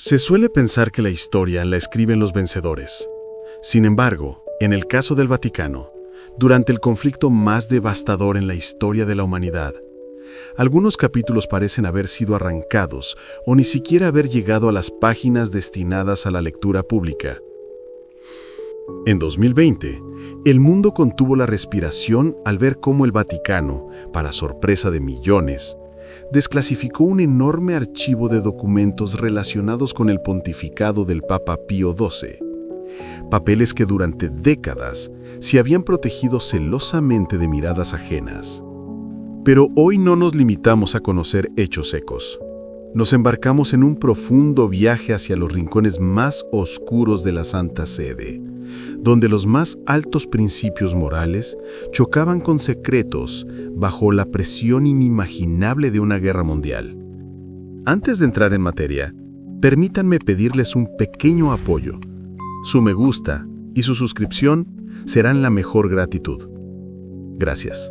Se suele pensar que la historia la escriben los vencedores. Sin embargo, en el caso del Vaticano, durante el conflicto más devastador en la historia de la humanidad, algunos capítulos parecen haber sido arrancados o ni siquiera haber llegado a las páginas destinadas a la lectura pública. En 2020, el mundo contuvo la respiración al ver cómo el Vaticano, para sorpresa de millones, desclasificó un enorme archivo de documentos relacionados con el pontificado del Papa Pío XII. Papeles que durante décadas se habían protegido celosamente de miradas ajenas. Pero hoy no nos limitamos a conocer hechos secos. Nos embarcamos en un profundo viaje hacia los rincones más oscuros de la Santa Sede, donde los más altos principios morales chocaban con secretos bajo la presión inimaginable de una guerra mundial. Antes de entrar en materia, permítanme pedirles un pequeño apoyo. Su me gusta y su suscripción serán la mejor gratitud. Gracias.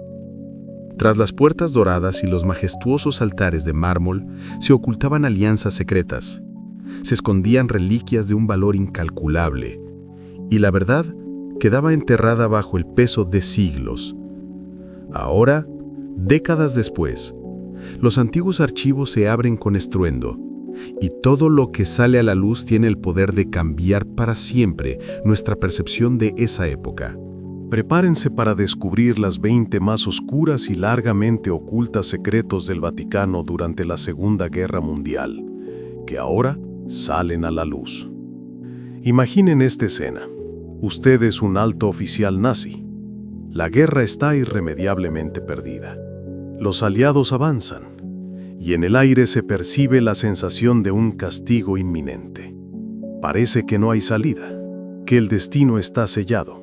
Tras las puertas doradas y los majestuosos altares de mármol se ocultaban alianzas secretas. Se escondían reliquias de un valor incalculable. Y la verdad quedaba enterrada bajo el peso de siglos. Ahora, décadas después, los antiguos archivos se abren con estruendo, y todo lo que sale a la luz tiene el poder de cambiar para siempre nuestra percepción de esa época. Prepárense para descubrir las 20 más oscuras y largamente ocultas secretos del Vaticano durante la Segunda Guerra Mundial, que ahora salen a la luz. Imaginen esta escena. Usted es un alto oficial nazi. La guerra está irremediablemente perdida. Los aliados avanzan, y en el aire se percibe la sensación de un castigo inminente. Parece que no hay salida, que el destino está sellado.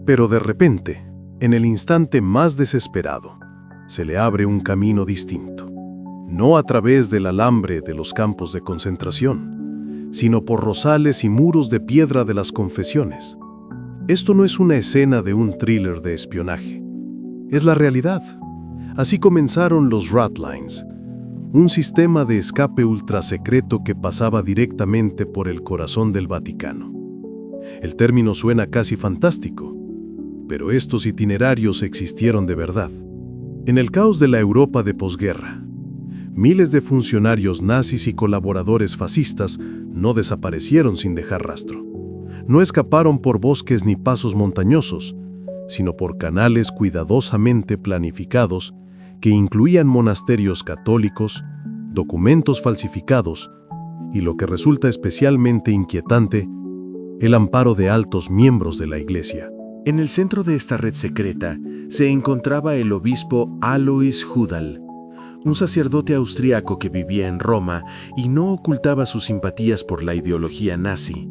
Pero de repente, en el instante más desesperado, se le abre un camino distinto. No a través del alambre de los campos de concentración, sino por rosales y muros de piedra de las confesiones. Esto no es una escena de un thriller de espionaje. Es la realidad. Así comenzaron los Ratlines, un sistema de escape ultrasecreto que pasaba directamente por el corazón del Vaticano. El término suena casi fantástico, pero estos itinerarios existieron de verdad. En el caos de la Europa de posguerra, miles de funcionarios nazis y colaboradores fascistas no desaparecieron sin dejar rastro. No escaparon por bosques ni pasos montañosos, sino por canales cuidadosamente planificados que incluían monasterios católicos, documentos falsificados y, lo que resulta especialmente inquietante, el amparo de altos miembros de la Iglesia. En el centro de esta red secreta se encontraba el obispo Alois Hudal, un sacerdote austriaco que vivía en Roma y no ocultaba sus simpatías por la ideología nazi.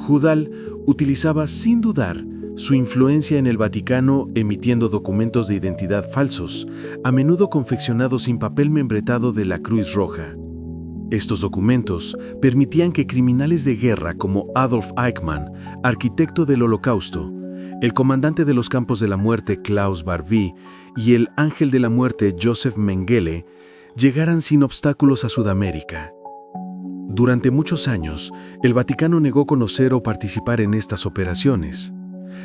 Hudal utilizaba sin dudar su influencia en el Vaticano emitiendo documentos de identidad falsos, a menudo confeccionados sin papel membretado de la Cruz Roja. Estos documentos permitían que criminales de guerra como Adolf Eichmann, arquitecto del Holocausto, el comandante de los campos de la muerte Klaus Barbie y el ángel de la muerte Joseph Mengele llegaran sin obstáculos a Sudamérica. Durante muchos años, el Vaticano negó conocer o participar en estas operaciones.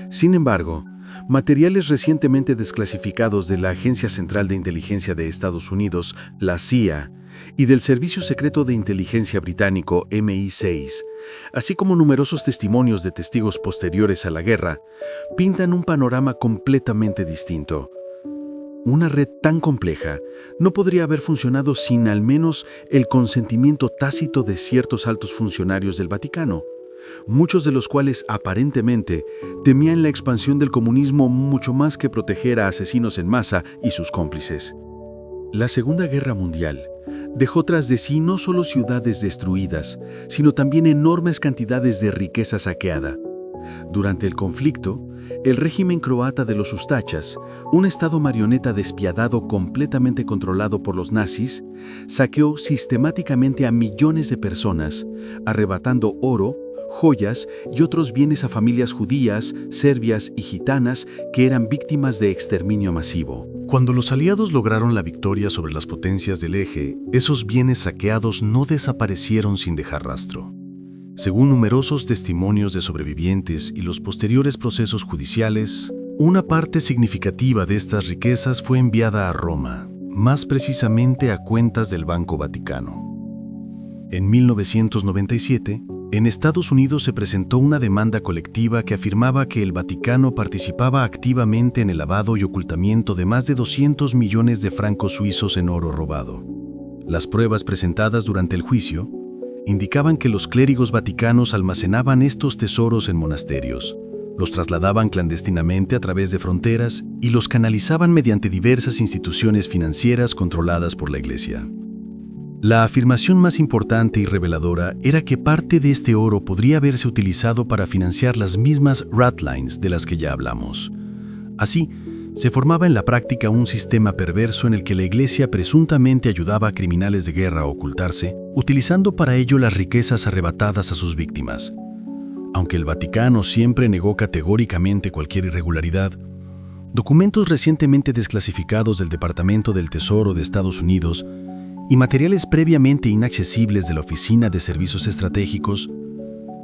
Sin embargo, materiales recientemente desclasificados de la Agencia Central de Inteligencia de Estados Unidos, la CIA, y del Servicio Secreto de Inteligencia británico MI6, así como numerosos testimonios de testigos posteriores a la guerra, pintan un panorama completamente distinto. Una red tan compleja no podría haber funcionado sin al menos el consentimiento tácito de ciertos altos funcionarios del Vaticano, muchos de los cuales aparentemente temían la expansión del comunismo mucho más que proteger a asesinos en masa y sus cómplices. La Segunda Guerra Mundial dejó tras de sí no solo ciudades destruidas, sino también enormes cantidades de riqueza saqueada. Durante el conflicto, el régimen croata de los Ustachas, un estado marioneta despiadado completamente controlado por los nazis, saqueó sistemáticamente a millones de personas, arrebatando oro, joyas y otros bienes a familias judías, serbias y gitanas que eran víctimas de exterminio masivo. Cuando los aliados lograron la victoria sobre las potencias del eje, esos bienes saqueados no desaparecieron sin dejar rastro. Según numerosos testimonios de sobrevivientes y los posteriores procesos judiciales, una parte significativa de estas riquezas fue enviada a Roma, más precisamente a cuentas del Banco Vaticano. En 1997, en Estados Unidos se presentó una demanda colectiva que afirmaba que el Vaticano participaba activamente en el lavado y ocultamiento de más de 200 millones de francos suizos en oro robado. Las pruebas presentadas durante el juicio indicaban que los clérigos vaticanos almacenaban estos tesoros en monasterios, los trasladaban clandestinamente a través de fronteras y los canalizaban mediante diversas instituciones financieras controladas por la Iglesia. La afirmación más importante y reveladora era que parte de este oro podría haberse utilizado para financiar las mismas ratlines de las que ya hablamos. Así, se formaba en la práctica un sistema perverso en el que la Iglesia presuntamente ayudaba a criminales de guerra a ocultarse, utilizando para ello las riquezas arrebatadas a sus víctimas. Aunque el Vaticano siempre negó categóricamente cualquier irregularidad, documentos recientemente desclasificados del Departamento del Tesoro de Estados Unidos y materiales previamente inaccesibles de la Oficina de Servicios Estratégicos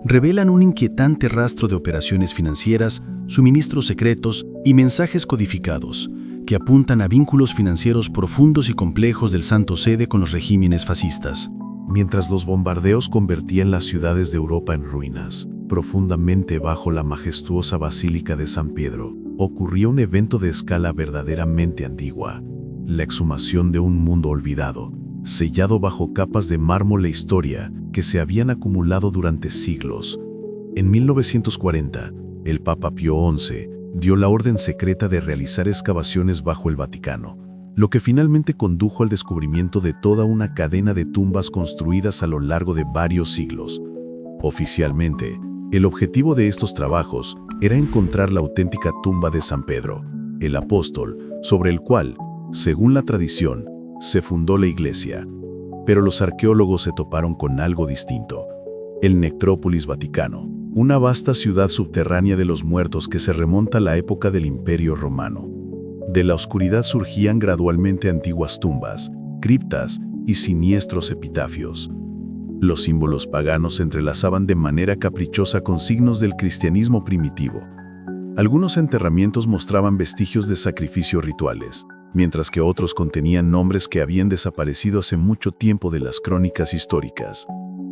revelan un inquietante rastro de operaciones financieras, suministros secretos y mensajes codificados que apuntan a vínculos financieros profundos y complejos del Santo Sede con los regímenes fascistas. Mientras los bombardeos convertían las ciudades de Europa en ruinas, profundamente bajo la majestuosa Basílica de San Pedro, ocurría un evento de escala verdaderamente antigua: la exhumación de un mundo olvidado, sellado bajo capas de mármol e historia que se habían acumulado durante siglos. En 1940, el Papa Pío XI dio la orden secreta de realizar excavaciones bajo el Vaticano, lo que finalmente condujo al descubrimiento de toda una cadena de tumbas construidas a lo largo de varios siglos. Oficialmente, el objetivo de estos trabajos era encontrar la auténtica tumba de San Pedro, el apóstol, sobre el cual, según la tradición, se fundó la Iglesia. Pero los arqueólogos se toparon con algo distinto: el Necrópolis Vaticano, una vasta ciudad subterránea de los muertos que se remonta a la época del Imperio Romano. De la oscuridad surgían gradualmente antiguas tumbas, criptas y siniestros epitafios. Los símbolos paganos se entrelazaban de manera caprichosa con signos del cristianismo primitivo. Algunos enterramientos mostraban vestigios de sacrificios rituales, mientras que otros contenían nombres que habían desaparecido hace mucho tiempo de las crónicas históricas.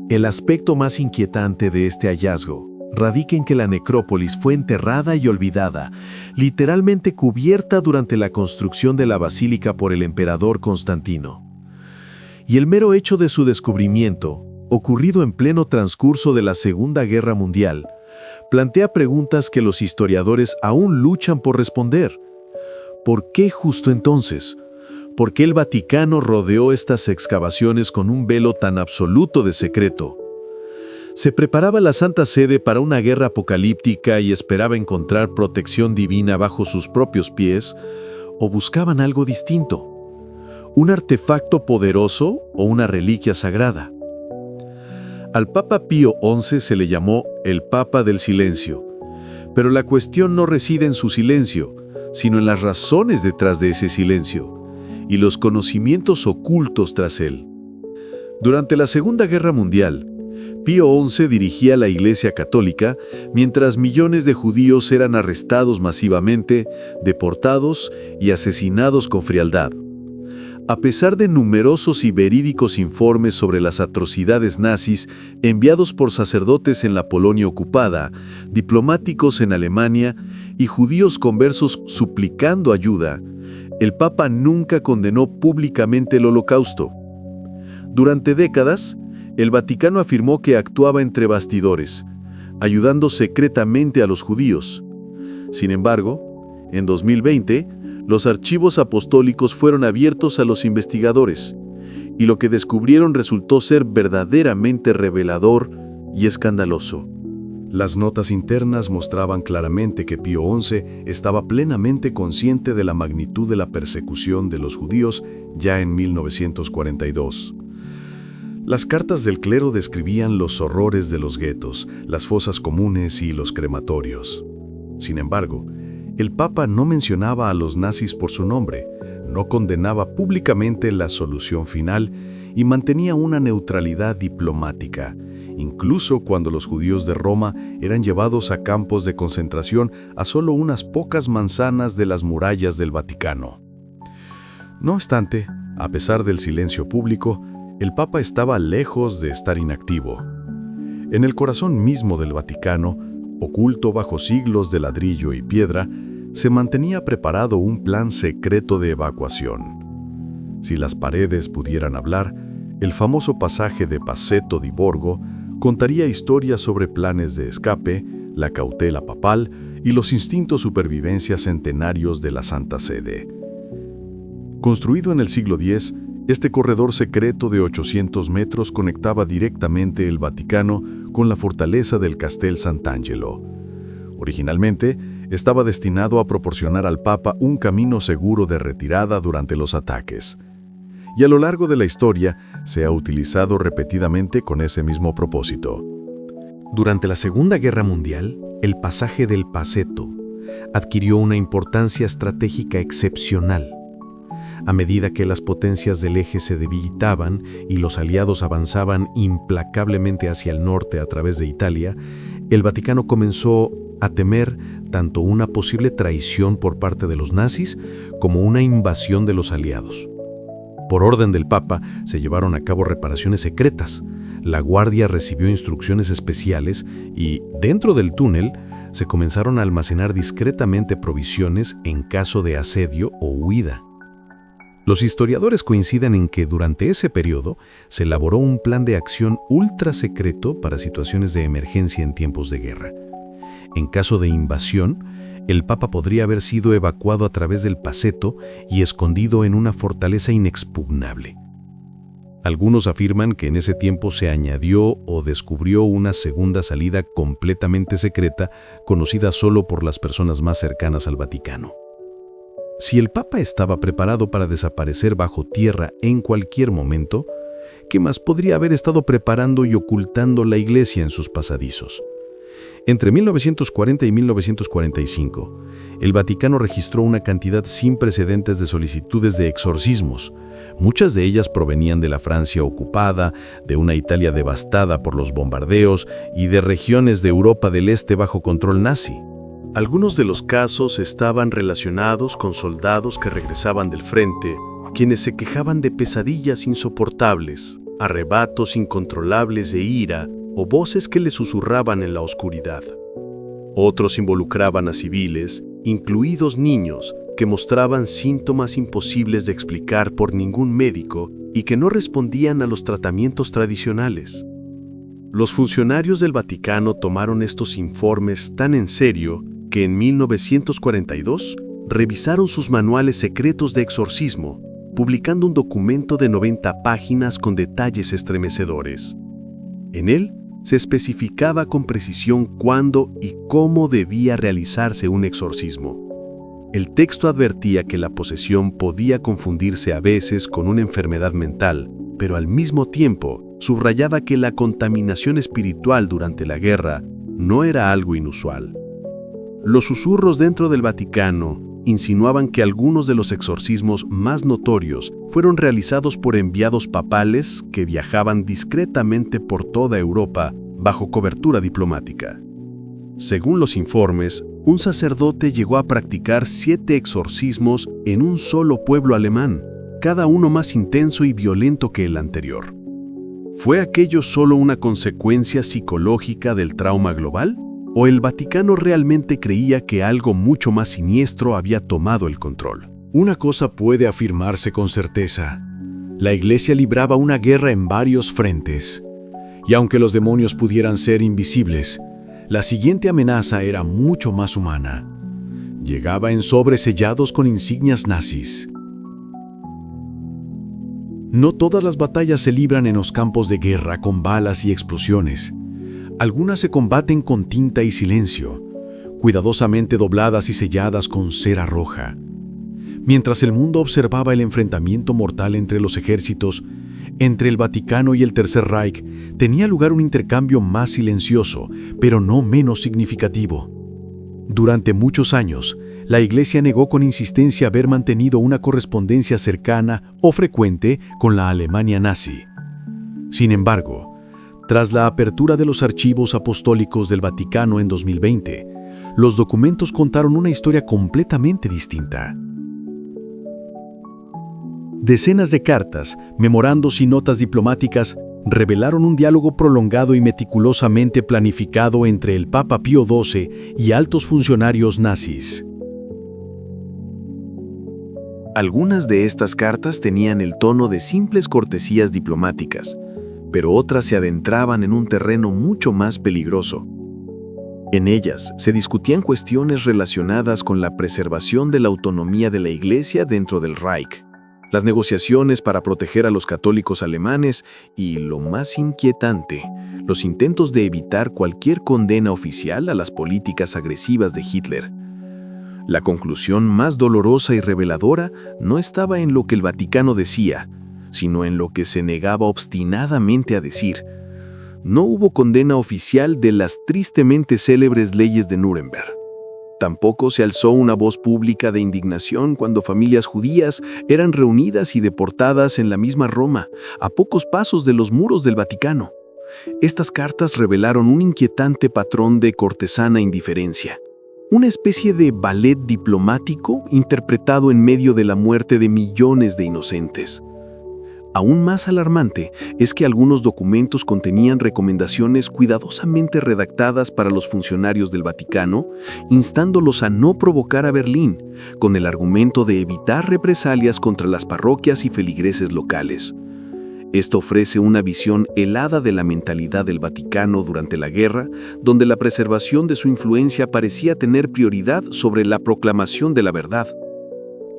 El aspecto más inquietante de este hallazgo radica en que la necrópolis fue enterrada y olvidada, literalmente cubierta durante la construcción de la basílica por el emperador Constantino. Y el mero hecho de su descubrimiento, ocurrido en pleno transcurso de la Segunda Guerra Mundial, plantea preguntas que los historiadores aún luchan por responder. ¿Por qué justo entonces? ¿Por qué el Vaticano rodeó estas excavaciones con un velo tan absoluto de secreto? ¿Se preparaba la Santa Sede para una guerra apocalíptica y esperaba encontrar protección divina bajo sus propios pies? ¿O buscaban algo distinto? ¿Un artefacto poderoso o una reliquia sagrada? Al Papa Pío XI se le llamó el Papa del Silencio, pero la cuestión no reside en su silencio, sino en las razones detrás de ese silencio y los conocimientos ocultos tras él. Durante la Segunda Guerra Mundial, Pío XI dirigía la Iglesia Católica mientras millones de judíos eran arrestados masivamente, deportados y asesinados con frialdad. A pesar de numerosos y verídicos informes sobre las atrocidades nazis enviados por sacerdotes en la Polonia ocupada, diplomáticos en Alemania y judíos conversos suplicando ayuda, el Papa nunca condenó públicamente el Holocausto. Durante décadas, el Vaticano afirmó que actuaba entre bastidores, ayudando secretamente a los judíos. Sin embargo, en 2020, los archivos apostólicos fueron abiertos a los investigadores, y lo que descubrieron resultó ser verdaderamente revelador y escandaloso. Las notas internas mostraban claramente que Pío XI estaba plenamente consciente de la magnitud de la persecución de los judíos ya en 1942. Las cartas del clero describían los horrores de los guetos, las fosas comunes y los crematorios. Sin embargo, el Papa no mencionaba a los nazis por su nombre, no condenaba públicamente la solución final y mantenía una neutralidad diplomática, incluso cuando los judíos de Roma eran llevados a campos de concentración a solo unas pocas manzanas de las murallas del Vaticano. No obstante, a pesar del silencio público, el Papa estaba lejos de estar inactivo. En el corazón mismo del Vaticano, oculto bajo siglos de ladrillo y piedra, se mantenía preparado un plan secreto de evacuación. Si las paredes pudieran hablar, el famoso pasaje de Paceto di Borgo contaría historias sobre planes de escape, la cautela papal y los instintos supervivencia centenarios de la Santa Sede. Construido en el siglo X, este corredor secreto de 800 metros conectaba directamente el Vaticano con la fortaleza del Castel Sant'Angelo. Originalmente, estaba destinado a proporcionar al Papa un camino seguro de retirada durante los ataques. Y a lo largo de la historia se ha utilizado repetidamente con ese mismo propósito. Durante la Segunda Guerra Mundial, el pasaje del Paceto adquirió una importancia estratégica excepcional. A medida que las potencias del eje se debilitaban y los aliados avanzaban implacablemente hacia el norte a través de Italia, el Vaticano comenzó a temer tanto una posible traición por parte de los nazis como una invasión de los aliados. Por orden del Papa, se llevaron a cabo reparaciones secretas. La Guardia recibió instrucciones especiales y, dentro del túnel, se comenzaron a almacenar discretamente provisiones en caso de asedio o huida. Los historiadores coinciden en que durante ese periodo se elaboró un plan de acción ultra secreto para situaciones de emergencia en tiempos de guerra. En caso de invasión, el Papa podría haber sido evacuado a través del Paceto y escondido en una fortaleza inexpugnable. Algunos afirman que en ese tiempo se añadió o descubrió una segunda salida completamente secreta, conocida solo por las personas más cercanas al Vaticano. Si el Papa estaba preparado para desaparecer bajo tierra en cualquier momento, ¿qué más podría haber estado preparando y ocultando la Iglesia en sus pasadizos? Entre 1940 y 1945, el Vaticano registró una cantidad sin precedentes de solicitudes de exorcismos. Muchas de ellas provenían de la Francia ocupada, de una Italia devastada por los bombardeos y de regiones de Europa del Este bajo control nazi. Algunos de los casos estaban relacionados con soldados que regresaban del frente, quienes se quejaban de pesadillas insoportables, arrebatos incontrolables de ira o voces que les susurraban en la oscuridad. Otros involucraban a civiles, incluidos niños, que mostraban síntomas imposibles de explicar por ningún médico y que no respondían a los tratamientos tradicionales. Los funcionarios del Vaticano tomaron estos informes tan en serio que en 1942 revisaron sus manuales secretos de exorcismo, publicando un documento de 90 páginas con detalles estremecedores. En él se especificaba con precisión cuándo y cómo debía realizarse un exorcismo. El texto advertía que la posesión podía confundirse a veces con una enfermedad mental, pero al mismo tiempo subrayaba que la contaminación espiritual durante la guerra no era algo inusual. Los susurros dentro del Vaticano insinuaban que algunos de los exorcismos más notorios fueron realizados por enviados papales que viajaban discretamente por toda Europa bajo cobertura diplomática. Según los informes, un sacerdote llegó a practicar 7 exorcismos en un solo pueblo alemán, cada uno más intenso y violento que el anterior. ¿Fue aquello solo una consecuencia psicológica del trauma global? ¿O el Vaticano realmente creía que algo mucho más siniestro había tomado el control? Una cosa puede afirmarse con certeza. La Iglesia libraba una guerra en varios frentes. Y aunque los demonios pudieran ser invisibles, la siguiente amenaza era mucho más humana. Llegaba en sobres sellados con insignias nazis. No todas las batallas se libran en los campos de guerra con balas y explosiones. Algunas se combaten con tinta y silencio, cuidadosamente dobladas y selladas con cera roja. Mientras el mundo observaba el enfrentamiento mortal entre los ejércitos, Entre el Vaticano y el Tercer Reich tenía lugar un intercambio más silencioso, pero no menos significativo. Durante muchos años, la Iglesia negó con insistencia haber mantenido una correspondencia cercana o frecuente con la Alemania nazi. Sin embargo, tras la apertura de los archivos apostólicos del Vaticano en 2020, los documentos contaron una historia completamente distinta. Decenas de cartas, memorandos y notas diplomáticas revelaron un diálogo prolongado y meticulosamente planificado entre el Papa Pío XII y altos funcionarios nazis. Algunas de estas cartas tenían el tono de simples cortesías diplomáticas, pero otras se adentraban en un terreno mucho más peligroso. En ellas se discutían cuestiones relacionadas con la preservación de la autonomía de la Iglesia dentro del Reich, las negociaciones para proteger a los católicos alemanes y, lo más inquietante, los intentos de evitar cualquier condena oficial a las políticas agresivas de Hitler. La conclusión más dolorosa y reveladora no estaba en lo que el Vaticano decía, sino en lo que se negaba obstinadamente a decir. No hubo condena oficial de las tristemente célebres leyes de Nuremberg. Tampoco se alzó una voz pública de indignación cuando familias judías eran reunidas y deportadas en la misma Roma, a pocos pasos de los muros del Vaticano. Estas cartas revelaron un inquietante patrón de cortesana indiferencia, una especie de ballet diplomático interpretado en medio de la muerte de millones de inocentes. Aún más alarmante es que algunos documentos contenían recomendaciones cuidadosamente redactadas para los funcionarios del Vaticano, instándolos a no provocar a Berlín, con el argumento de evitar represalias contra las parroquias y feligreses locales. Esto ofrece una visión helada de la mentalidad del Vaticano durante la guerra, donde la preservación de su influencia parecía tener prioridad sobre la proclamación de la verdad.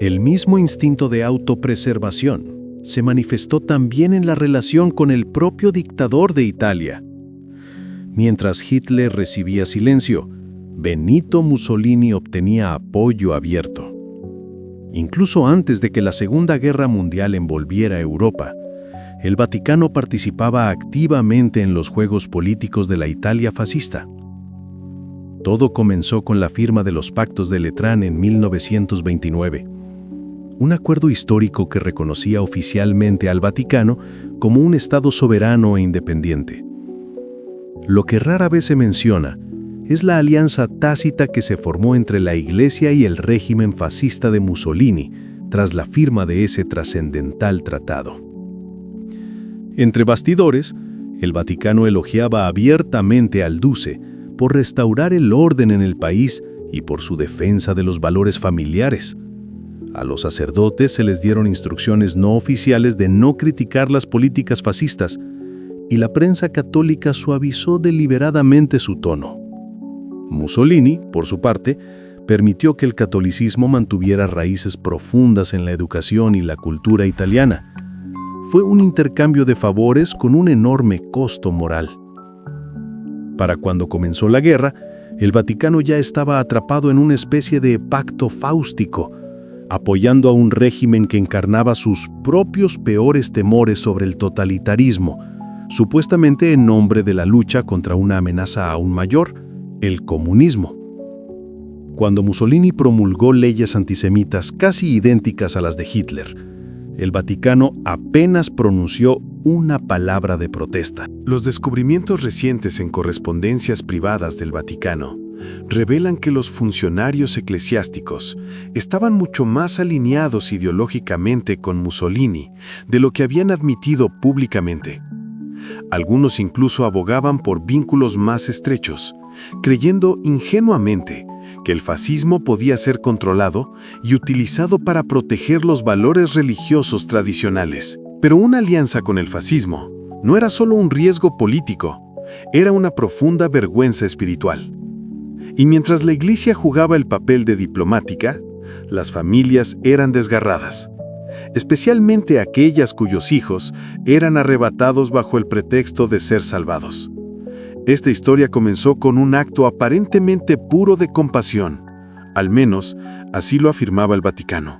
El mismo instinto de autopreservación se manifestó también en la relación con el propio dictador de Italia. Mientras Hitler recibía silencio, Benito Mussolini obtenía apoyo abierto. Incluso antes de que la Segunda Guerra Mundial envolviera a Europa, el Vaticano participaba activamente en los juegos políticos de la Italia fascista. Todo comenzó con la firma de los Pactos de Letrán en 1929. Un acuerdo histórico que reconocía oficialmente al Vaticano como un Estado soberano e independiente. Lo que rara vez se menciona es la alianza tácita que se formó entre la Iglesia y el régimen fascista de Mussolini tras la firma de ese trascendental tratado. Entre bastidores, el Vaticano elogiaba abiertamente al Duce por restaurar el orden en el país y por su defensa de los valores familiares. A los sacerdotes se les dieron instrucciones no oficiales de no criticar las políticas fascistas, y la prensa católica suavizó deliberadamente su tono. Mussolini, por su parte, permitió que el catolicismo mantuviera raíces profundas en la educación y la cultura italiana. Fue un intercambio de favores con un enorme costo moral. Para cuando comenzó la guerra, el Vaticano ya estaba atrapado en una especie de pacto fáustico, apoyando a un régimen que encarnaba sus propios peores temores sobre el totalitarismo, supuestamente en nombre de la lucha contra una amenaza aún mayor, el comunismo. Cuando Mussolini promulgó leyes antisemitas casi idénticas a las de Hitler, el Vaticano apenas pronunció una palabra de protesta. Los descubrimientos recientes en correspondencias privadas del Vaticano revelan que los funcionarios eclesiásticos estaban mucho más alineados ideológicamente con Mussolini de lo que habían admitido públicamente. Algunos incluso abogaban por vínculos más estrechos, creyendo ingenuamente que el fascismo podía ser controlado y utilizado para proteger los valores religiosos tradicionales. Pero una alianza con el fascismo no era solo un riesgo político, era una profunda vergüenza espiritual. Y mientras la Iglesia jugaba el papel de diplomática, las familias eran desgarradas, especialmente aquellas cuyos hijos eran arrebatados bajo el pretexto de ser salvados. Esta historia comenzó con un acto aparentemente puro de compasión, al menos así lo afirmaba el Vaticano.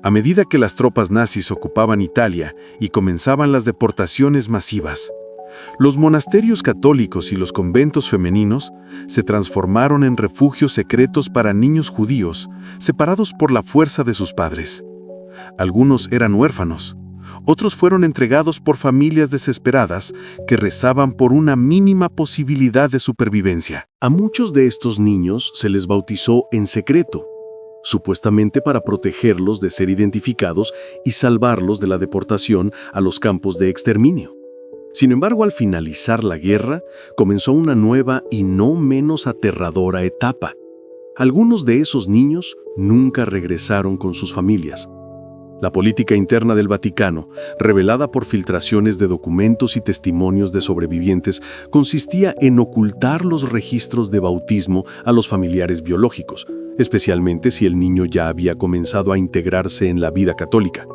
A medida que las tropas nazis ocupaban Italia y comenzaban las deportaciones masivas, los monasterios católicos y los conventos femeninos se transformaron en refugios secretos para niños judíos, separados por la fuerza de sus padres. Algunos eran huérfanos, otros fueron entregados por familias desesperadas que rezaban por una mínima posibilidad de supervivencia. A muchos de estos niños se les bautizó en secreto, supuestamente para protegerlos de ser identificados y salvarlos de la deportación a los campos de exterminio. Sin embargo, al finalizar la guerra, comenzó una nueva y no menos aterradora etapa. Algunos de esos niños nunca regresaron con sus familias. La política interna del Vaticano, revelada por filtraciones de documentos y testimonios de sobrevivientes, consistía en ocultar los registros de bautismo a los familiares biológicos, especialmente si el niño ya había comenzado a integrarse en la vida católica.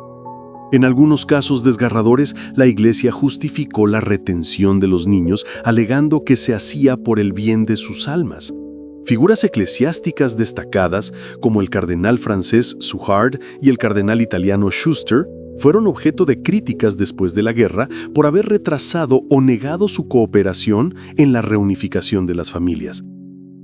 En algunos casos desgarradores, la Iglesia justificó la retención de los niños, alegando que se hacía por el bien de sus almas. Figuras eclesiásticas destacadas, como el cardenal francés Suhard y el cardenal italiano Schuster, fueron objeto de críticas después de la guerra por haber retrasado o negado su cooperación en la reunificación de las familias.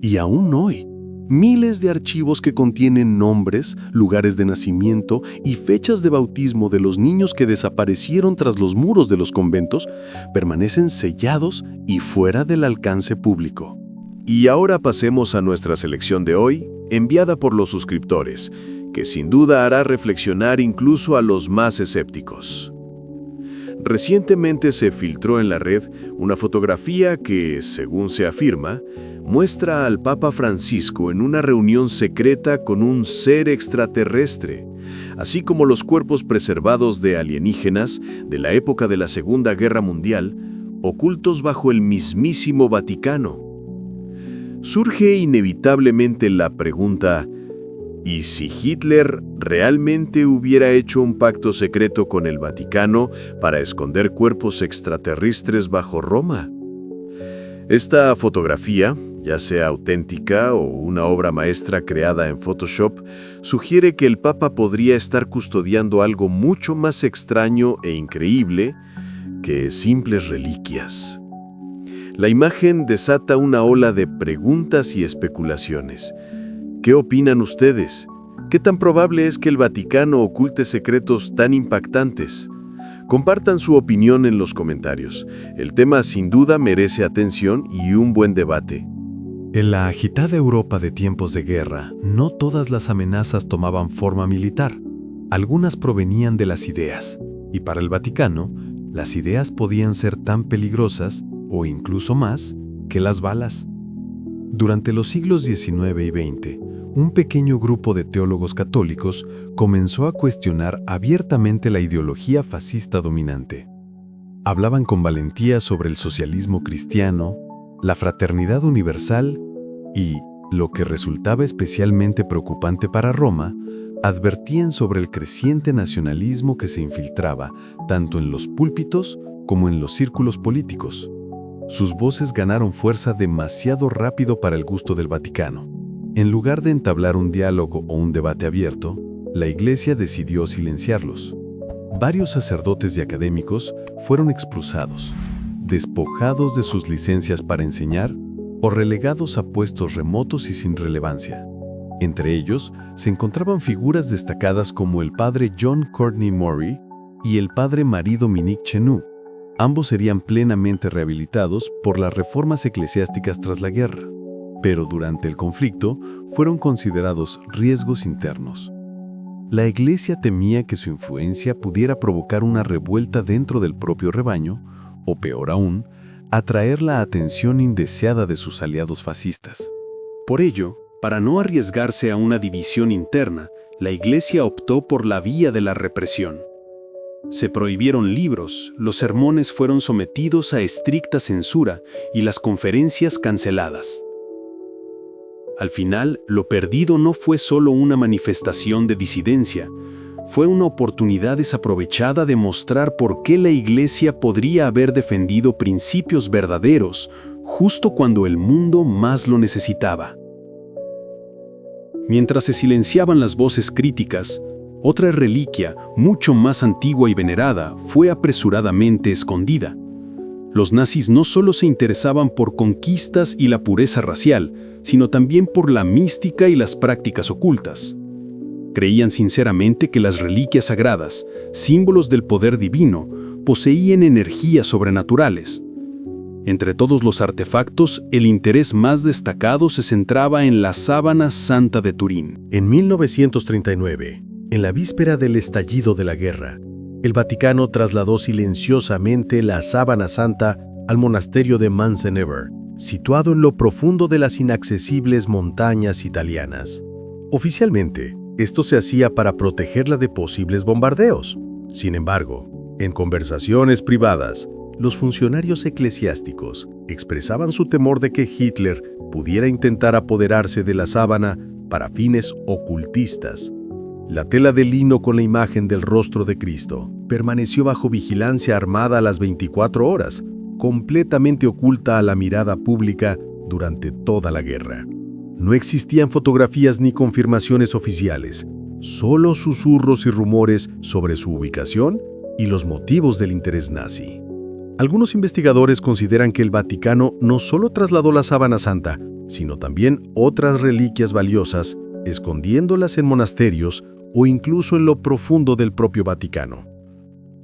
Y aún hoy, miles de archivos que contienen nombres, lugares de nacimiento y fechas de bautismo de los niños que desaparecieron tras los muros de los conventos permanecen sellados y fuera del alcance público. Y ahora pasemos a nuestra selección de hoy, enviada por los suscriptores, que sin duda hará reflexionar incluso a los más escépticos. Recientemente se filtró en la red una fotografía que, según se afirma, muestra al Papa Francisco en una reunión secreta con un ser extraterrestre, así como los cuerpos preservados de alienígenas de la época de la Segunda Guerra Mundial, ocultos bajo el mismísimo Vaticano. Surge inevitablemente la pregunta: ¿y si Hitler realmente hubiera hecho un pacto secreto con el Vaticano para esconder cuerpos extraterrestres bajo Roma? Esta fotografía, ya sea auténtica o una obra maestra creada en Photoshop, sugiere que el Papa podría estar custodiando algo mucho más extraño e increíble que simples reliquias. La imagen desata una ola de preguntas y especulaciones. ¿Qué opinan ustedes? ¿Qué tan probable es que el Vaticano oculte secretos tan impactantes? Compartan su opinión en los comentarios. El tema sin duda merece atención y un buen debate. En la agitada Europa de tiempos de guerra, no todas las amenazas tomaban forma militar. Algunas provenían de las ideas, y para el Vaticano, las ideas podían ser tan peligrosas, o incluso más, que las balas. Durante los siglos XIX y XX, un pequeño grupo de teólogos católicos comenzó a cuestionar abiertamente la ideología fascista dominante. Hablaban con valentía sobre el socialismo cristiano, la fraternidad universal y, lo que resultaba especialmente preocupante para Roma, advertían sobre el creciente nacionalismo que se infiltraba tanto en los púlpitos como en los círculos políticos. Sus voces ganaron fuerza demasiado rápido para el gusto del Vaticano. En lugar de entablar un diálogo o un debate abierto, la Iglesia decidió silenciarlos. Varios sacerdotes y académicos fueron expulsados, despojados de sus licencias para enseñar o relegados a puestos remotos y sin relevancia. Entre ellos se encontraban figuras destacadas como el padre John Courtney Murray y el padre Marie-Dominique Chenu. Ambos serían plenamente rehabilitados por las reformas eclesiásticas tras la guerra, pero durante el conflicto fueron considerados riesgos internos. La Iglesia temía que su influencia pudiera provocar una revuelta dentro del propio rebaño, o peor aún, atraer la atención indeseada de sus aliados fascistas. Por ello, para no arriesgarse a una división interna, la Iglesia optó por la vía de la represión. Se prohibieron libros, los sermones fueron sometidos a estricta censura y las conferencias canceladas. Al final, lo perdido no fue solo una manifestación de disidencia, fue una oportunidad desaprovechada de mostrar por qué la Iglesia podría haber defendido principios verdaderos justo cuando el mundo más lo necesitaba. Mientras se silenciaban las voces críticas, Otra reliquia, mucho más antigua y venerada, fue apresuradamente escondida. Los nazis no solo se interesaban por conquistas y la pureza racial, sino también por la mística y las prácticas ocultas. Creían sinceramente que las reliquias sagradas, símbolos del poder divino, poseían energías sobrenaturales. Entre todos los artefactos, el interés más destacado se centraba en la sábana santa de Turín. En 1939, en la víspera del estallido de la guerra, el Vaticano trasladó silenciosamente la sábana santa al monasterio de Manzanever, situado en lo profundo de las inaccesibles montañas italianas. Oficialmente, esto se hacía para protegerla de posibles bombardeos. Sin embargo, en conversaciones privadas, los funcionarios eclesiásticos expresaban su temor de que Hitler pudiera intentar apoderarse de la sábana para fines ocultistas. La tela de lino con la imagen del rostro de Cristo permaneció bajo vigilancia armada a las 24 horas, completamente oculta a la mirada pública durante toda la guerra. No existían fotografías ni confirmaciones oficiales, solo susurros y rumores sobre su ubicación y los motivos del interés nazi. Algunos investigadores consideran que el Vaticano no solo trasladó la sábana santa, sino también otras reliquias valiosas, escondiéndolas en monasterios o incluso en lo profundo del propio Vaticano.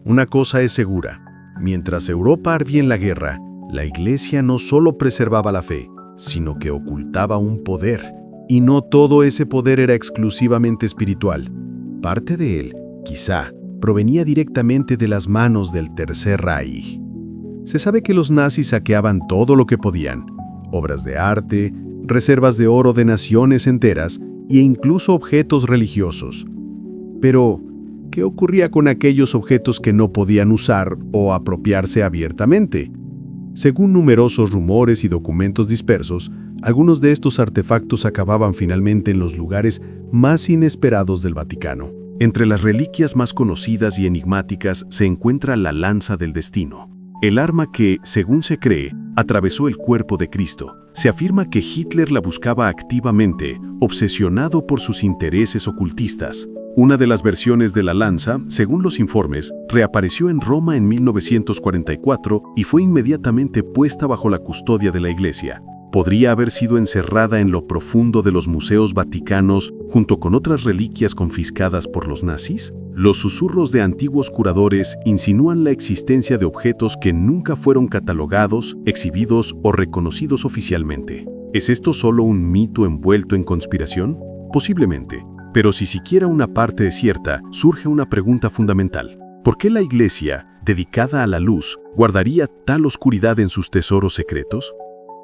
Una cosa es segura: mientras Europa ardía en la guerra, la Iglesia no solo preservaba la fe, sino que ocultaba un poder, y no todo ese poder era exclusivamente espiritual. Parte de él, quizá, provenía directamente de las manos del Tercer Reich. Se sabe que los nazis saqueaban todo lo que podían: obras de arte, reservas de oro de naciones enteras e incluso objetos religiosos. Pero, ¿qué ocurría con aquellos objetos que no podían usar o apropiarse abiertamente? Según numerosos rumores y documentos dispersos, algunos de estos artefactos acababan finalmente en los lugares más inesperados del Vaticano. Entre las reliquias más conocidas y enigmáticas se encuentra la lanza del destino, el arma que, según se cree, atravesó el cuerpo de Cristo. Se afirma que Hitler la buscaba activamente, obsesionado por sus intereses ocultistas. Una de las versiones de la lanza, según los informes, reapareció en Roma en 1944 y fue inmediatamente puesta bajo la custodia de la Iglesia. ¿Podría haber sido encerrada en lo profundo de los museos vaticanos junto con otras reliquias confiscadas por los nazis? Los susurros de antiguos curadores insinúan la existencia de objetos que nunca fueron catalogados, exhibidos o reconocidos oficialmente. ¿Es esto solo un mito envuelto en conspiración? Posiblemente. Pero si siquiera una parte es cierta, surge una pregunta fundamental. ¿Por qué la Iglesia, dedicada a la luz, guardaría tal oscuridad en sus tesoros secretos?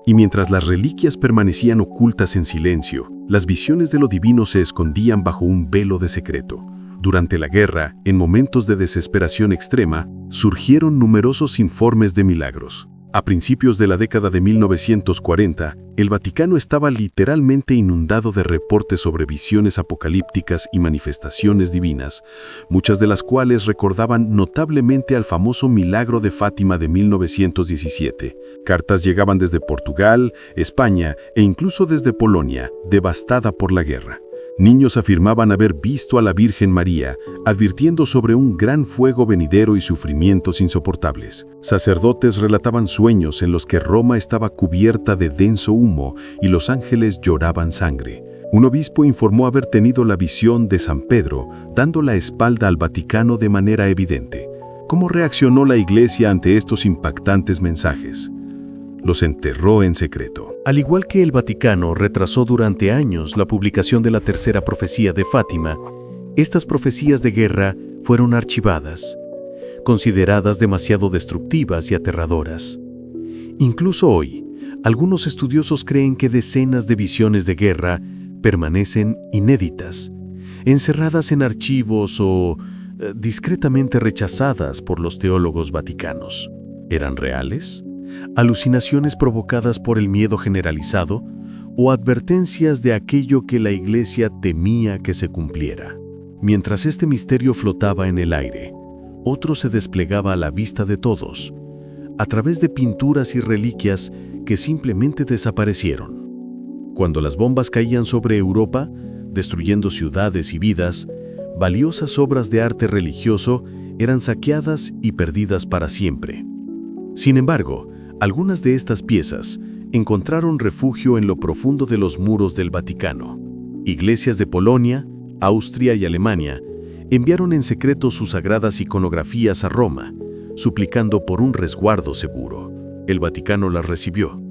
Y mientras las reliquias permanecían ocultas en silencio, las visiones de lo divino se escondían bajo un velo de secreto. Durante la guerra, en momentos de desesperación extrema, surgieron numerosos informes de milagros. A principios de la década de 1940, el Vaticano estaba literalmente inundado de reportes sobre visiones apocalípticas y manifestaciones divinas, muchas de las cuales recordaban notablemente al famoso milagro de Fátima de 1917. Cartas llegaban desde Portugal, España e incluso desde Polonia, devastada por la guerra. Niños afirmaban haber visto a la Virgen María, advirtiendo sobre un gran fuego venidero y sufrimientos insoportables. Sacerdotes relataban sueños en los que Roma estaba cubierta de denso humo y los ángeles lloraban sangre. Un obispo informó haber tenido la visión de San Pedro, dando la espalda al Vaticano de manera evidente. ¿Cómo reaccionó la Iglesia ante estos impactantes mensajes? Los enterró en secreto. Al igual que el Vaticano retrasó durante años la publicación de la tercera profecía de Fátima, estas profecías de guerra fueron archivadas, consideradas demasiado destructivas y aterradoras. Incluso hoy, algunos estudiosos creen que decenas de visiones de guerra permanecen inéditas, encerradas en archivos o discretamente rechazadas por los teólogos vaticanos. ¿Eran reales? ¿Alucinaciones provocadas por el miedo generalizado o advertencias de aquello que la Iglesia temía que se cumpliera? Mientras este misterio flotaba en el aire, otro se desplegaba a la vista de todos, a través de pinturas y reliquias que simplemente desaparecieron. Cuando las bombas caían sobre Europa, destruyendo ciudades y vidas, valiosas obras de arte religioso eran saqueadas y perdidas para siempre. Sin embargo, algunas de estas piezas encontraron refugio en lo profundo de los muros del Vaticano. Iglesias de Polonia, Austria y Alemania enviaron en secreto sus sagradas iconografías a Roma, suplicando por un resguardo seguro. El Vaticano las recibió,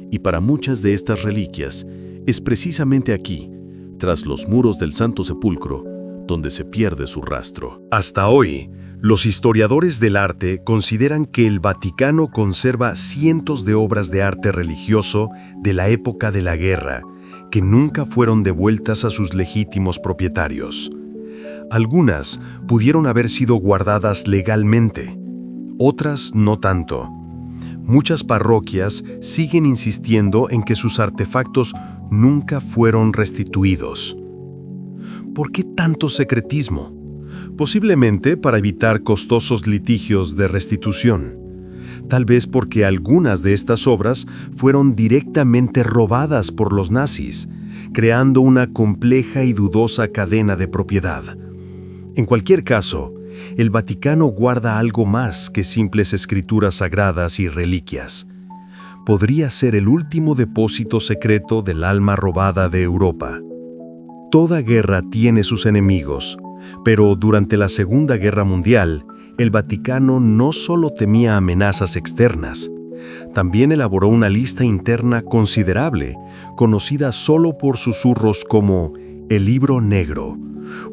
y para muchas de estas reliquias es precisamente aquí, tras los muros del Santo Sepulcro, donde se pierde su rastro. Hasta hoy, los historiadores del arte consideran que el Vaticano conserva cientos de obras de arte religioso de la época de la guerra, que nunca fueron devueltas a sus legítimos propietarios. Algunas pudieron haber sido guardadas legalmente, otras no tanto. Muchas parroquias siguen insistiendo en que sus artefactos nunca fueron restituidos. ¿Por qué tanto secretismo? Posiblemente para evitar costosos litigios de restitución. Tal vez porque algunas de estas obras fueron directamente robadas por los nazis, creando una compleja y dudosa cadena de propiedad. En cualquier caso, el Vaticano guarda algo más que simples escrituras sagradas y reliquias. Podría ser el último depósito secreto del alma robada de Europa. Toda guerra tiene sus enemigos, pero durante la Segunda Guerra Mundial, el Vaticano no solo temía amenazas externas, también elaboró una lista interna considerable, conocida solo por susurros como el Libro Negro,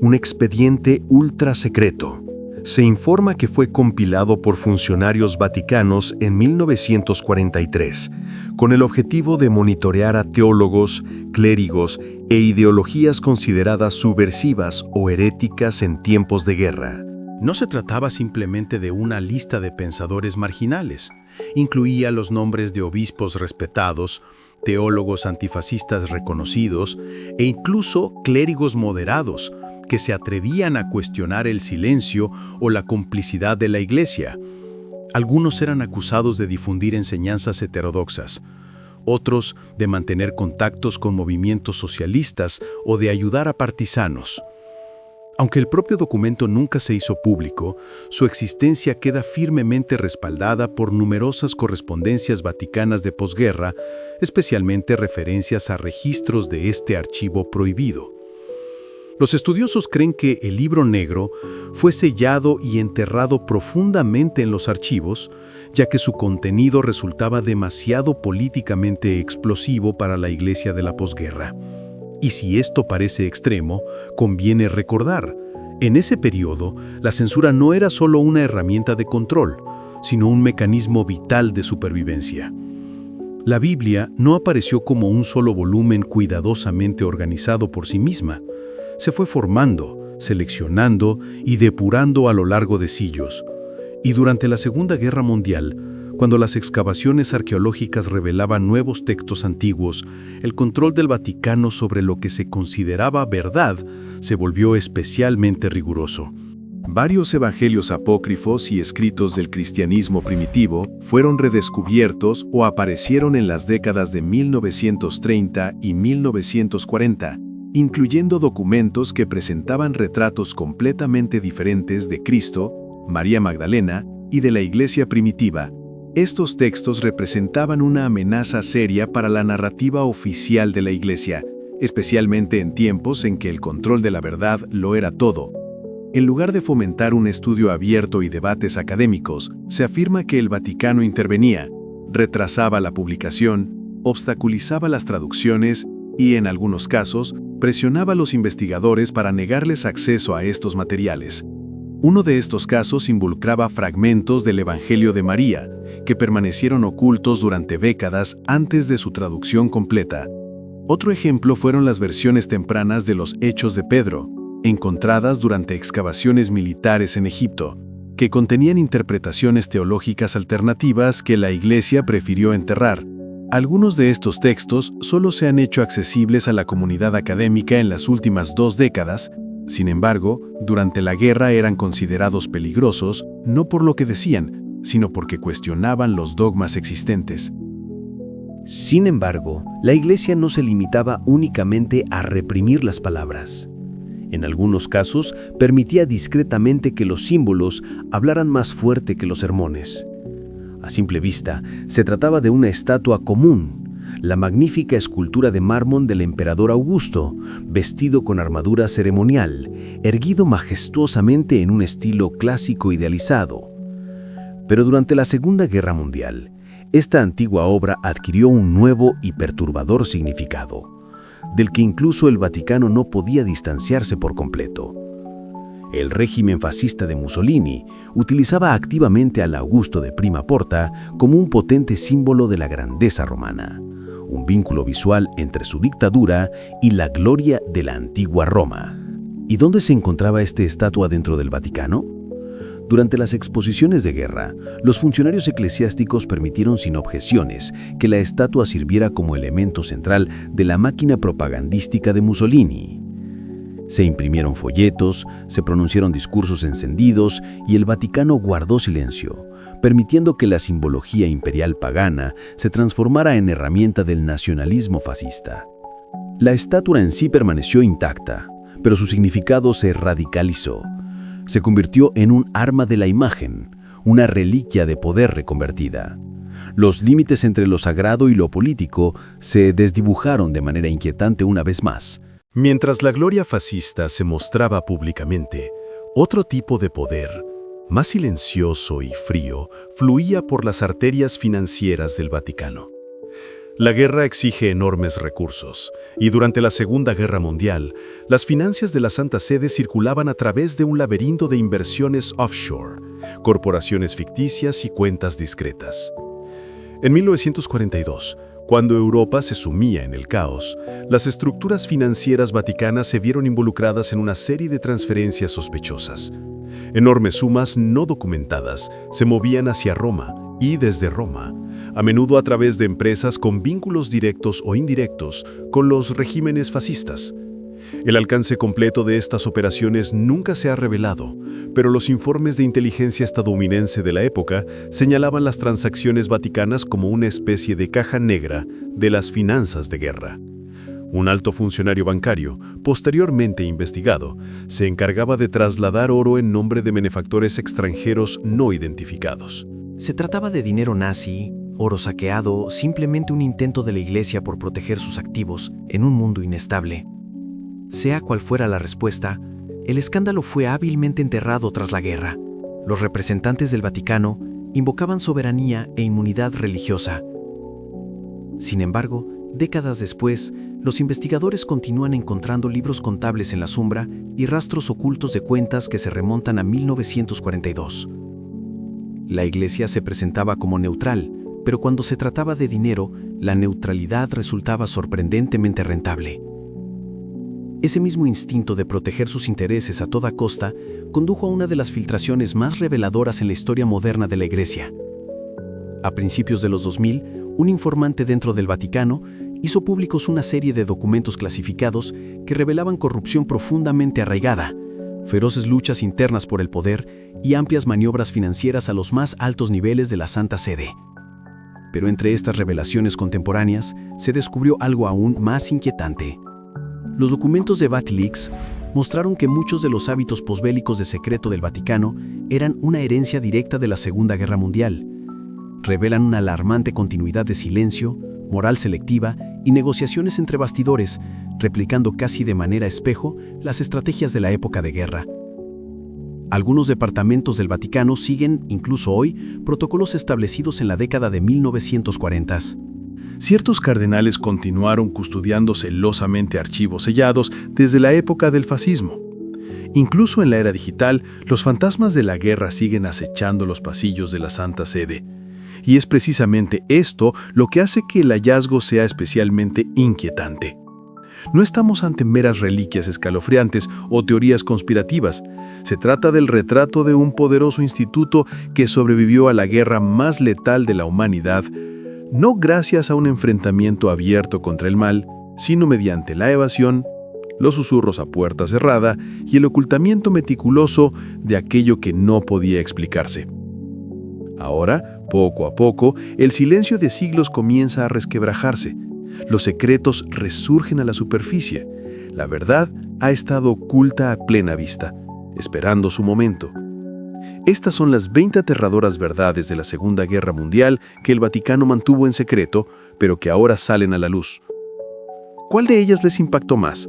un expediente ultra secreto. Se informa que fue compilado por funcionarios vaticanos en 1943, con el objetivo de monitorear a teólogos, clérigos e ideologías consideradas subversivas o heréticas en tiempos de guerra. No se trataba simplemente de una lista de pensadores marginales. Incluía los nombres de obispos respetados, teólogos antifascistas reconocidos e incluso clérigos moderados que se atrevían a cuestionar el silencio o la complicidad de la Iglesia. Algunos eran acusados de difundir enseñanzas heterodoxas, otros de mantener contactos con movimientos socialistas o de ayudar a partisanos. Aunque el propio documento nunca se hizo público, su existencia queda firmemente respaldada por numerosas correspondencias vaticanas de posguerra, especialmente referencias a registros de este archivo prohibido. Los estudiosos creen que el Libro Negro fue sellado y enterrado profundamente en los archivos, ya que su contenido resultaba demasiado políticamente explosivo para la Iglesia de la posguerra. Y si esto parece extremo, conviene recordar, en ese periodo, la censura no era solo una herramienta de control, sino un mecanismo vital de supervivencia. La Biblia no apareció como un solo volumen cuidadosamente organizado por sí misma. Se fue formando, seleccionando y depurando a lo largo de siglos. Y durante la Segunda Guerra Mundial, cuando las excavaciones arqueológicas revelaban nuevos textos antiguos, el control del Vaticano sobre lo que se consideraba verdad se volvió especialmente riguroso. Varios evangelios apócrifos y escritos del cristianismo primitivo fueron redescubiertos o aparecieron en las décadas de 1930 y 1940, incluyendo documentos que presentaban retratos completamente diferentes de Cristo, María Magdalena y de la Iglesia primitiva. Estos textos representaban una amenaza seria para la narrativa oficial de la Iglesia, especialmente en tiempos en que el control de la verdad lo era todo. En lugar de fomentar un estudio abierto y debates académicos, se afirma que el Vaticano intervenía, retrasaba la publicación, obstaculizaba las traducciones y, en algunos casos, presionaba a los investigadores para negarles acceso a estos materiales. Uno de estos casos involucraba fragmentos del Evangelio de María, que permanecieron ocultos durante décadas antes de su traducción completa. Otro ejemplo fueron las versiones tempranas de los Hechos de Pedro, encontradas durante excavaciones militares en Egipto, que contenían interpretaciones teológicas alternativas que la Iglesia prefirió enterrar. Algunos de estos textos solo se han hecho accesibles a la comunidad académica en las últimas 2 décadas. Sin embargo, durante la guerra eran considerados peligrosos no por lo que decían, sino porque cuestionaban los dogmas existentes. Sin embargo, la Iglesia no se limitaba únicamente a reprimir las palabras. En algunos casos, permitía discretamente que los símbolos hablaran más fuerte que los sermones. A simple vista, se trataba de una estatua común, la magnífica escultura de mármol del emperador Augusto, vestido con armadura ceremonial, erguido majestuosamente en un estilo clásico idealizado. Pero durante la Segunda Guerra Mundial, esta antigua obra adquirió un nuevo y perturbador significado, del que incluso el Vaticano no podía distanciarse por completo. El régimen fascista de Mussolini utilizaba activamente al Augusto de Prima Porta como un potente símbolo de la grandeza romana, un vínculo visual entre su dictadura y la gloria de la antigua Roma. ¿Y dónde se encontraba esta estatua dentro del Vaticano? Durante las exposiciones de guerra, los funcionarios eclesiásticos permitieron sin objeciones que la estatua sirviera como elemento central de la máquina propagandística de Mussolini. Se imprimieron folletos, se pronunciaron discursos encendidos y el Vaticano guardó silencio, permitiendo que la simbología imperial pagana se transformara en herramienta del nacionalismo fascista. La estatua en sí permaneció intacta, pero su significado se radicalizó. Se convirtió en un arma de la imagen, una reliquia de poder reconvertida. Los límites entre lo sagrado y lo político se desdibujaron de manera inquietante una vez más. Mientras la gloria fascista se mostraba públicamente, otro tipo de poder, más silencioso y frío, fluía por las arterias financieras del Vaticano. La guerra exige enormes recursos, y durante la Segunda Guerra Mundial, las finanzas de la Santa Sede circulaban a través de un laberinto de inversiones offshore, corporaciones ficticias y cuentas discretas. En 1942, cuando Europa se sumía en el caos, las estructuras financieras vaticanas se vieron involucradas en una serie de transferencias sospechosas. Enormes sumas no documentadas se movían hacia Roma y desde Roma, a menudo a través de empresas con vínculos directos o indirectos con los regímenes fascistas. El alcance completo de estas operaciones nunca se ha revelado, pero los informes de inteligencia estadounidense de la época señalaban las transacciones vaticanas como una especie de caja negra de las finanzas de guerra. Un alto funcionario bancario, posteriormente investigado, se encargaba de trasladar oro en nombre de benefactores extranjeros no identificados. ¿Se trataba de dinero nazi, oro saqueado o simplemente un intento de la Iglesia por proteger sus activos en un mundo inestable? Sea cual fuera la respuesta, el escándalo fue hábilmente enterrado tras la guerra. Los representantes del Vaticano invocaban soberanía e inmunidad religiosa. Sin embargo, décadas después, los investigadores continúan encontrando libros contables en la sombra y rastros ocultos de cuentas que se remontan a 1942. La Iglesia se presentaba como neutral, pero cuando se trataba de dinero, la neutralidad resultaba sorprendentemente rentable. Ese mismo instinto de proteger sus intereses a toda costa condujo a una de las filtraciones más reveladoras en la historia moderna de la Iglesia. A principios de los 2000, un informante dentro del Vaticano hizo públicos una serie de documentos clasificados que revelaban corrupción profundamente arraigada, feroces luchas internas por el poder y amplias maniobras financieras a los más altos niveles de la Santa Sede. Pero entre estas revelaciones contemporáneas se descubrió algo aún más inquietante. Los documentos de Vatileaks mostraron que muchos de los hábitos posbélicos de secreto del Vaticano eran una herencia directa de la Segunda Guerra Mundial. Revelan una alarmante continuidad de silencio, moral selectiva y negociaciones entre bastidores, replicando casi de manera espejo las estrategias de la época de guerra. Algunos departamentos del Vaticano siguen, incluso hoy, protocolos establecidos en la década de 1940. Ciertos cardenales continuaron custodiando celosamente archivos sellados desde la época del fascismo. Incluso en la era digital, los fantasmas de la guerra siguen acechando los pasillos de la Santa Sede. Y es precisamente esto lo que hace que el hallazgo sea especialmente inquietante. No estamos ante meras reliquias escalofriantes o teorías conspirativas. Se trata del retrato de un poderoso instituto que sobrevivió a la guerra más letal de la humanidad, no gracias a un enfrentamiento abierto contra el mal, sino mediante la evasión, los susurros a puerta cerrada y el ocultamiento meticuloso de aquello que no podía explicarse. Ahora, poco a poco, el silencio de siglos comienza a resquebrajarse. Los secretos resurgen a la superficie. La verdad ha estado oculta a plena vista, esperando su momento. Estas son las 20 aterradoras verdades de la Segunda Guerra Mundial que el Vaticano mantuvo en secreto, pero que ahora salen a la luz. ¿Cuál de ellas les impactó más?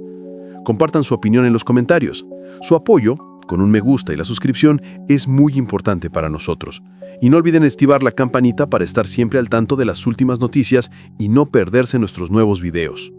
Compartan su opinión en los comentarios. Su apoyo, con un me gusta y la suscripción, es muy importante para nosotros. Y no olviden activar la campanita para estar siempre al tanto de las últimas noticias y no perderse nuestros nuevos videos.